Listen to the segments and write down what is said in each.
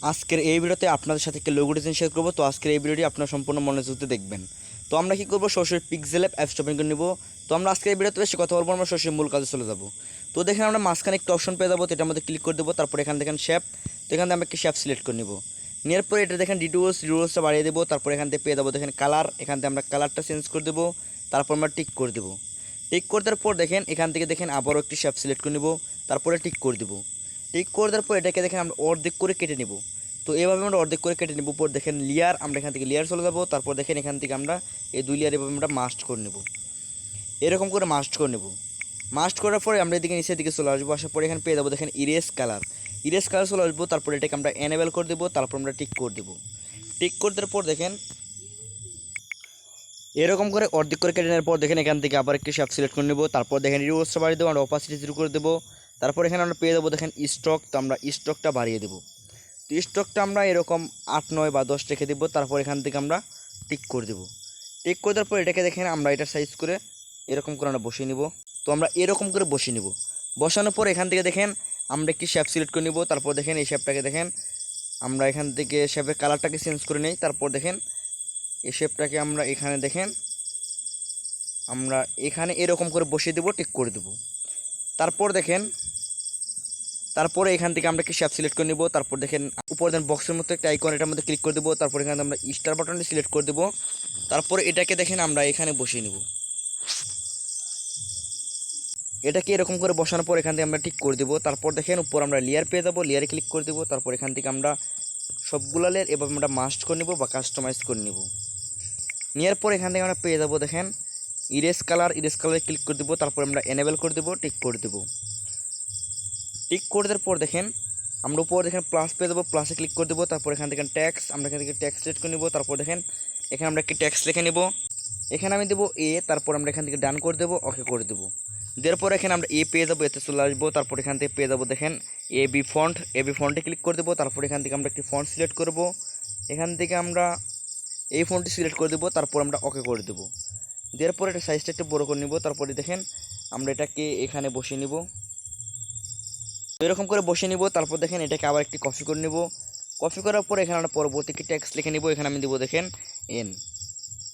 আজকের এই ভিডিওতে আপনাদের সাথে একটা লোগো ডিজাইন শেয়ার করবো। তো আজকের এই ভিডিওটি আপনারা সম্পূর্ণ মনোযোগ দিয়ে দেখবেন। তো আমরা কি করবো, সরাসরি পিক্সেলঅ্যাপ অ্যাপস ওপেন করে নিব। তো আমরা আজকের এই ভিডিওতে বেশি কথা বলবো, আমরা সরাসরি মূল কাজে চলে যাব। তো দেখেন আমরা মাঝখানে একটা অপশন পেয়ে যাবো, তো এটার মধ্যে ক্লিক করে দেবো। তারপর এখানে দেখেন শেপ, তো এখান থেকে আমরা একটি শেপ সিলেক্ট করে নিব। নেওয়ার পরে এটা দেখেন ডিটেলসটা বাড়িয়ে দেবো। তারপর এখান থেকে পেয়ে যাবো দেখেন কালার, এখান থেকে আমরা কালারটা চেঞ্জ করে দেবো। তারপর আমরা টিক করে দেবো। টিক করে দেওয়ার পর দেখেন এখান থেকে দেখেন আবারও একটি শেপ সিলেক্ট করে নিব। তারপরে টিক করে দেবো। টিক করে দেওয়ার পর এটাকে দেখেন আমরা অর্ধেক করে কেটে নেব। তো এভাবে আমরা অর্ধেক করে কেটে নেব। উপর দেখেন লেয়ার, আমরা এখান থেকে লেয়ার চলে যাবো। তারপর দেখেন এখান থেকে আমরা এই দুই লেয়ার এভাবে আমরা মাস্ট করে নেব, এরকম করে মাস্ট করে নেব। মাস্ট করার পরে আমরা এদিকে নিচের দিকে চলে আসবো। আসার পরে এখানে পেয়ে যাবো দেখেন ইরেজ কালার চলে আসবো। তারপর এটাকে আমরা এনেবেল করে দেবো। তারপর আমরা টিক করে দেবো। টিক করে দেওয়ার পর দেখেন এরকম করে অর্ধেক করে কেটে নেওয়ার পর দেখেন এখান থেকে আবার একটি শেপ সিলেক্ট করে নেব। তারপর দেখেন রিওসটা বাড়িয়ে দেবো, আমরা অপাসিটি 0 করে দেবো। তারপর এখানে আমরা পেয়ে যাবো দেখেন স্টক, তো আমরা স্টকটা বাড়িয়ে দেবো। তো স্টকটা আমরা এরকম 8, 9 বা 10 রেখে দেবো। তারপর এখান থেকে আমরা টিক করে দেবো। টিক করে দেওয়ার পর এটাকে দেখেন আমরা এটা সাইজ করে এরকম করে আমরা বসিয়ে নিব। তো আমরা এরকম করে বসিয়ে নিব। বসানোর পর এখান থেকে দেখেন আমরা একটি শেপ সিলেক্ট করে নিব। তারপর দেখেন এই শেপটাকে দেখেন আমরা এখান থেকে শেপের কালারটাকে চেঞ্জ করে নিই। তারপর দেখেন এই শেপটাকে আমরা এখানে দেখেন আমরা এখানে এরকম করে বসিয়ে দেবো, টিক করে দেবো। তারপর দেখেন তারপরে এখান থেকে আমরা কি শেপ সিলেক্ট করে নিব। তারপর দেখেন উপর দেন বক্সের মতো একটা আইকন, এটার মধ্যে ক্লিক করে দেবো। তারপর এখানে আমরা স্টার বাটনটি সিলেক্ট করে দেবো। তারপরে এটাকে দেখেন আমরা এখানে বসিয়ে নিব। এটাকে এরকম করে বসানোর পর এখান থেকে আমরা টিক করে দেবো। তারপর দেখেন উপর আমরা লেয়ার পেয়ে যাবো, লেয়ারে ক্লিক করে দেবো। তারপর এখান থেকে আমরা সবগুলো লেয়ার এভাবে আমরা মাস্ট করে নিব বা কাস্টমাইজ করে নিব। নেওয়ার পর এখান থেকে আমরা পেয়ে যাবো দেখেন ইরেজ কালারে ক্লিক করে দেবো। তারপর আমরা এনেবেল করে দেবো, টিক করে দেবো। টিক করে দেওয়ার পর দেখেন আমরা উপর দেখেন প্লাস পেয়ে দেবো, প্লাসে ক্লিক করে দেবো। তারপর এখান থেকে ট্যাক্স, আমরা এখান থেকে ট্যাক্স সিলেক্ট করে নেব। তারপর দেখেন এখানে আমরা একটি ট্যাক্স লিখে নেব। এখানে আমি দেবো এ, তারপর আমরা এখান থেকে ডান করে দেবো, ওকে করে দেবো। দেওয়ার পর এখানে আমরা এ পেয়ে যাবো, এতে চলে আসবো। তারপর এখান থেকে পেয়ে যাবো দেখেন এবি ফন্টে ক্লিক করে দেবো। তারপর এখান থেকে আমরা একটি ফন্ট সিলেক্ট করব। এখান থেকে আমরা এই ফন্টটি সিলেক্ট করে দেবো। তারপর আমরা ওকে করে দেবো। দেওয়ার পর এটা সাইজটা একটু বড়ো করে নিব। তারপরে দেখেন আমরা এটাকে এখানে বসিয়ে নিব, এরকম করে বসে নিব। তারপর দেখেন এটাকে আবার একটি কপি করে নিব। কপি করার পর এখানে আমরা পরবর্তী কি টেক্সট লিখে নিব। এখানে আমি দেবো দেখেন এন,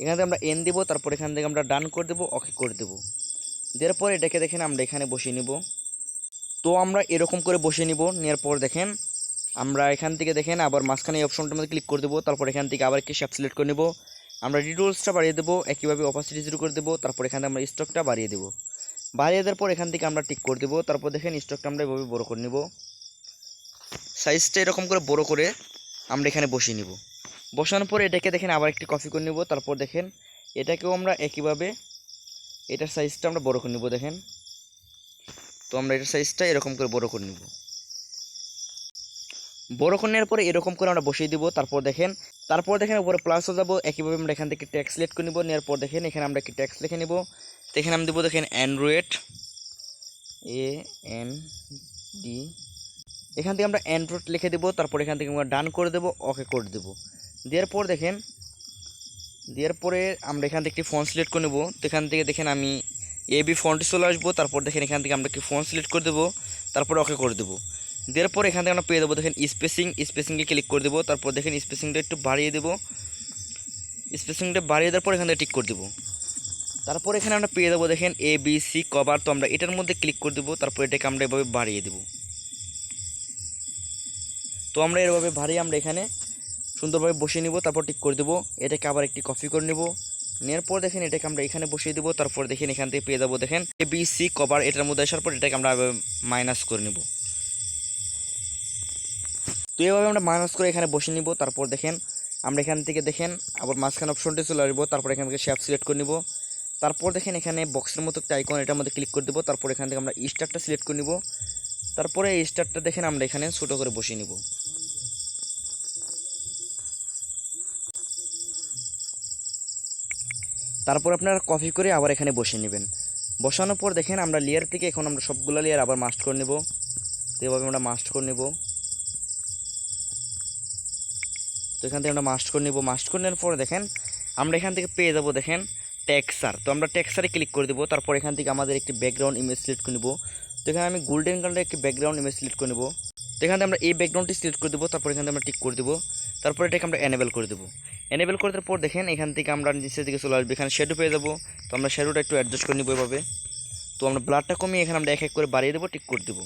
এখান থেকে আমরা এন দিব। তারপর এখান থেকে আমরা ডান করে দেবো, ওকে করে দেবো। দেওয়ার পর এটাকে দেখেন আমরা এখানে বসিয়ে নিব। তো আমরা এরকম করে বসিয়ে নিব। নেওয়ার পর দেখেন আমরা এখান থেকে দেখেন আবার মাঝখানে এই অপশনটার মধ্যে ক্লিক করে দেবো। তারপর এখান থেকে আবার একটি শেপ সিলেক্ট করে নেব। আমরা ডিটেলসটা বাড়িয়ে দেবো, একইভাবে অপাসিটি 0 করে দেবো। তারপর এখানে আমরা স্টকটা বাড়িয়ে দেবো। বাড়িয়ে দেওয়ার পর এখান থেকে আমরা টিক করে দেবো। তারপর দেখেন স্টকটা আমরা এভাবে বড় করে নেব। সাইজটা এরকম করে বড় করে আমরা এখানে বসিয়ে নিব। বসানোর পরে এটাকে দেখেন আবার একটি কপি করে নিব। তারপর দেখেন এটাকেও আমরা একইভাবে এটার সাইজটা আমরা বড় করে নিব। দেখেন তো আমরা এটার সাইজটা এরকম করে বড় করে নিব। বড় করে নেওয়ার পরে এরকম করে আমরা বসিয়ে দিব। তারপর দেখেন উপরে প্লাসও যাব, একইভাবে আমরা এখান থেকে ট্যাক্স সিলেক্ট করে নিব। নেওয়ার পর দেখেন এখানে আমরা একটি ট্যাক্স লিখে নিব। তো এখানে আমি দেবো দেখেন অ্যান্ড্রয়েড AND, এখান থেকে আমরা অ্যান্ড্রয়েড লিখে দেবো। তারপর এখান থেকে আমরা ডান করে দেবো, ওকে করে দেবো। দেওয়ার পরে আমরা এখান থেকে একটি ফন্ট সিলেক্ট করে নেব। তো এখান থেকে দেখেন আমি এবি ফন্টে চলে আসবো। তারপর দেখেন এখান থেকে আমরা একটি ফন্ট সিলেক্ট করে দেবো। তারপর ওকে করে দেবো। দেওয়ার পর এখান থেকে আমরা পেয়ে দেবো দেখেন স্পেসিংয়ে ক্লিক করে দেবো। তারপর দেখেন স্পেসিংটা একটু বাড়িয়ে দেবো। স্পেসিংটা বাড়িয়ে দেওয়ার পর এখান থেকে টিক করে দেবো। তারপর এখানে আমরা পেয়ে দেবো দেখেন ABC কভার, তো আমরা এটার মধ্যে ক্লিক করে দেবো। তারপর এটাকে আমরা এভাবে বাড়িয়ে দেবো। তো আমরা এভাবে বাড়িয়ে আমরা এখানে সুন্দরভাবে বসিয়ে নিব। তারপর টিক করে দেবো। এটাকে আবার একটি কপি করে নেব। নেওয়ার পর দেখেন এটাকে আমরা এখানে বসিয়ে দেবো। তারপর দেখেন এখান থেকে পেয়ে যাবো দেখেন ABC কভার, এটার মধ্যে আসার পর এটাকে আমরা মাইনাস করে নেব। তো এইভাবে আমরা মাইনাস করে এখানে বসিয়ে নিব। তারপর দেখেন আমরা এখান থেকে দেখেন আবার মাঝখানে অপশনটি চলে আসবো। তারপর এখান থেকে শেপ সিলেক্ট করে নিব। তারপর দেখেন এখানে বক্সের মতো একটা আইকন, এটার মধ্যে ক্লিক করে দেবো। তারপর এখান থেকে আমরা স্টারটা সিলেক্ট করে নিব। তারপরে এই স্টারটা দেখেন আমরা এখানে ছোটো করে বসিয়ে নিব। তারপর আপনারা কপি করে আবার এখানে বসিয়ে নেবেন। বসানোর পর দেখেন আমরা লেয়ার থেকে এখন আমরা সবগুলো লেয়ার আবার মাস্ট করে নেব। তো এভাবে আমরা মাস্ট করে নেব। তো এখান থেকে আমরা মাস্ট করে নেওয়ার পরে দেখেন আমরা এখান থেকে পেয়ে যাবো দেখেন টেক্সচার। তো আমরা টেক্সচারে ক্লিক করে দেবো। তারপর এখান থেকে আমাদের একটি ব্যাকগ্রাউন্ড ইমেজ সিলেক্ট করে নেব। তো এখানে আমি গোল্ডেন কালারের একটি ব্যাকগ্রাউন্ড ইমেজ সিলেক্ট করে নেব। তো এখান থেকে আমরা এই ব্যাকগ্রাউন্ডটি সিলেক্ট করে দেবো, তারপর এখান থেকে আমরা টিক করে দেবো, তারপর এটাকে আমরা এনেবেল করে দেবো। এনেবেল করার পর দেখেন এখান থেকে আমরা নিচের দিকে চলে আসবো, এখানে শ্যাডো পেয়ে যাবো। তো আমরা শ্যাডোটা একটু অ্যাডজাস্ট করে নিবো এভাবে। তো আমরা ব্লারটা কমিয়ে এখানে আমরা এক এক করে বাড়িয়ে দেবো, টিক করে দেবো।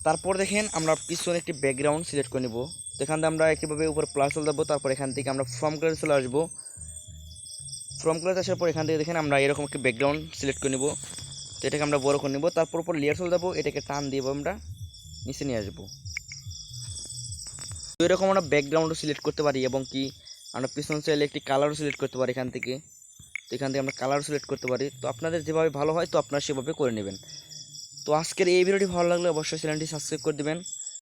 তারপর দেখেন আমরা পিছনে একটি ব্যাকগ্রাউন্ড সিলেক্ট করে নেব। তো এখান থেকে আমরা একইভাবে উপর প্লাস চলে যাবো, তারপর এখান থেকে আমরা ফ্রম কালার চলে আসবো। ফ্রম কালার আসার পর এখান থেকে দেখেন আমরা এরকম একটি ব্যাকগ্রাউন্ড সিলেক্ট করে নেব। তো এটাকে আমরা বড় করে নেব, তারপর উপর লেয়ার চলে যাবো, এটাকে টান দিয়ে আমরা নিচে নিয়ে আসবো। তো এরকম আমরা ব্যাকগ্রাউন্ডও সিলেক্ট করতে পারি এবং কি আমরা পিছন চাইলে একটি কালারও সিলেক্ট করতে পারি এখান থেকে। তো এখান থেকে আমরা কালারও সিলেক্ট করতে পারি। তো আপনাদের যেভাবে ভালো হয় তো আপনারা সেভাবে করে নেবেন। তো আজকের এই ভিডিওটি ভালো লাগলে অবশ্যই চ্যানেলটি সাবস্ক্রাইব করে দেবেন।